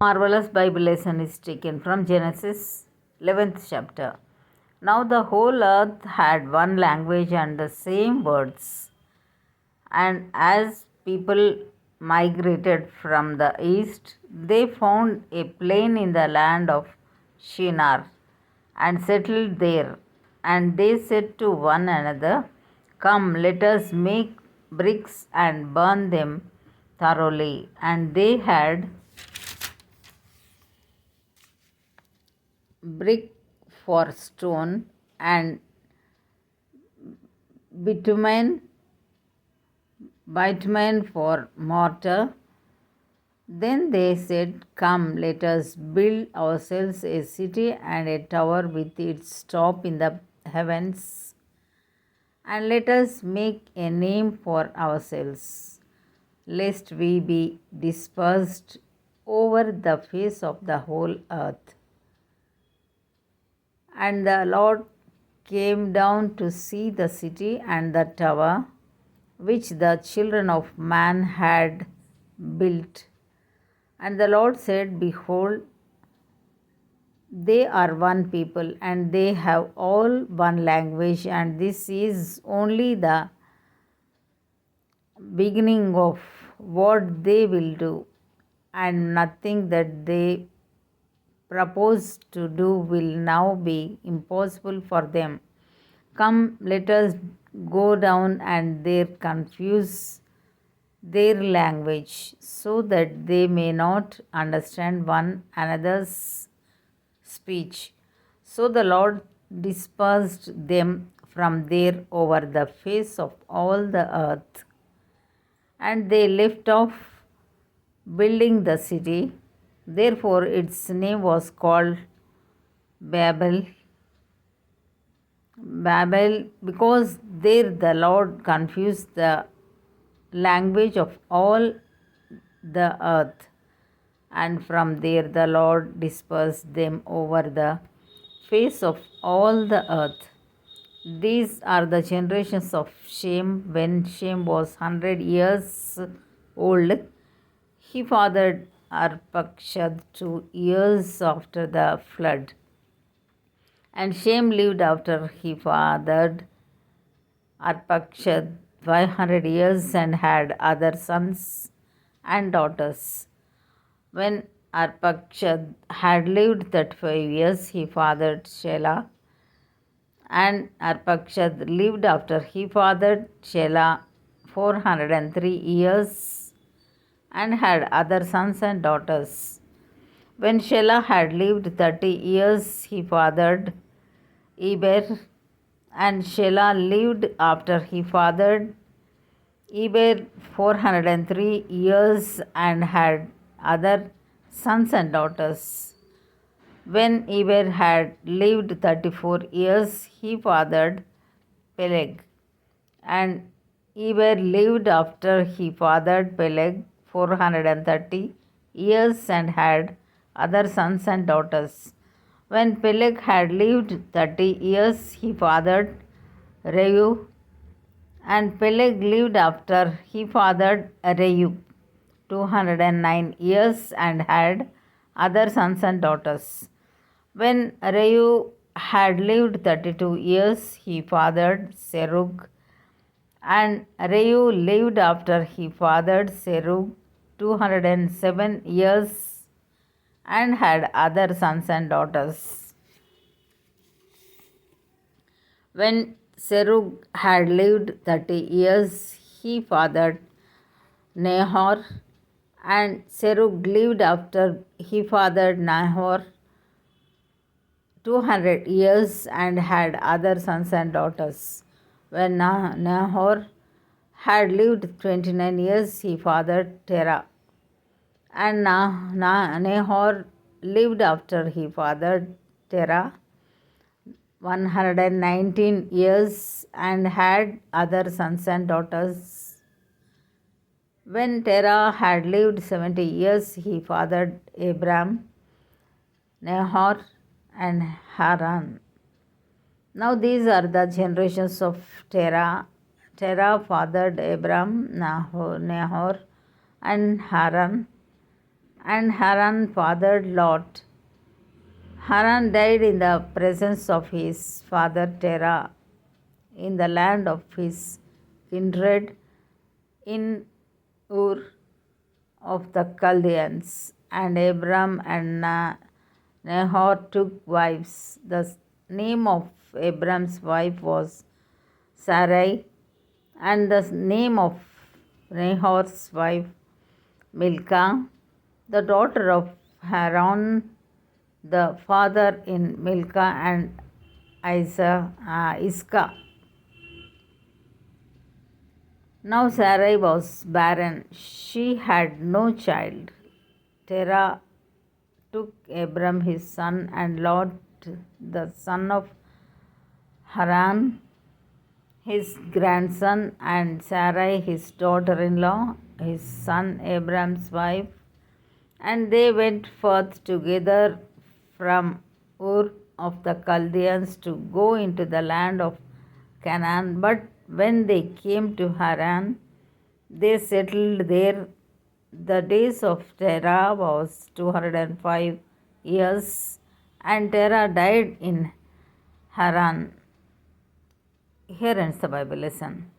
Marvelous Bible lesson is taken from Genesis 11th chapter. Now the whole earth had one language and the same words. And as people migrated from the east, they found a plain in the land of Shinar and settled there. And they said to one another, "Come, let us make bricks and burn them thoroughly." And they had brick for stone and bitumen bitumen for mortar. Then they said, "Come, let us build ourselves a city and a tower with its top in the heavens, and let us make a name for ourselves, lest we be dispersed over the face of the whole earth." And the Lord came down to see the city and the tower which the children of man had built. And the Lord said, "Behold, they are one people, and they have all one language, and this is only the beginning of what they will do, and nothing that they propose to do will now be impossible for them. Come, let us go down and there confuse their language, so that they may not understand one another's speech." So the Lord dispersed them from there over the face of all the earth, and they left off building the city. Therefore its name was called Babel, because there the Lord confused the language of all the earth, and from there the Lord dispersed them over the face of all the earth. These are the generations of Shem. When Shem was 100 years old, he fathered Arpachshad 2 years after the flood. And Shem lived after he fathered Arpachshad 500 years and had other sons and daughters. When Arpachshad had lived 35 years, he fathered Shelah. And Arpachshad lived after he fathered Shelah 403 years and had other sons and daughters. When Shelah had lived 30 years, he fathered Eber. And Shelah lived after he fathered Eber 403 years and had other sons and daughters. When Eber had lived 34 years, he fathered Peleg. And Eber lived after he fathered Peleg 430 years and had other sons and daughters. When Peleg had lived 30 years, he fathered Reu. And Peleg lived after he fathered Reu 209 years and had other sons and daughters. When Reu had lived 32 years, he fathered Serug. And Reu lived after he fathered Serug 207 years and had other sons and daughters. When Serug had lived 30 years, he fathered Nahor. And Serug lived after he fathered Nahor 200 years and had other sons and daughters. When Nahor had lived 29 years, he fathered Terah. And Nahor lived after he fathered Terah 119 years and had other sons and daughters. When Terah had lived 70 years, he fathered Abram, Nahor, and Haran. Now these are the generations of Terah. Terah fathered Abram, Nahor, and Haran. and Haran fathered Lot. Haran died in the presence of his father Terah in the land of his kindred in Ur of the Chaldeans. And Abram and Nahor took wives. The name of Abram's wife was Sarai, and the name of Nahor's wife Milcah, the daughter of Haran, the father in Milcah and Iscah. Now Sarai was barren, she had no child. Terah took Abram his son and Lot the son of Haran his grandson, and Sarai his daughter in law, his son Abram's wife, and they went forth together from Ur of the Chaldeans to go into the land of Canaan. But when they came to Haran, they settled there. The days of Terah was 205 years, and Terah died in Haran. Here ends the Bible lesson.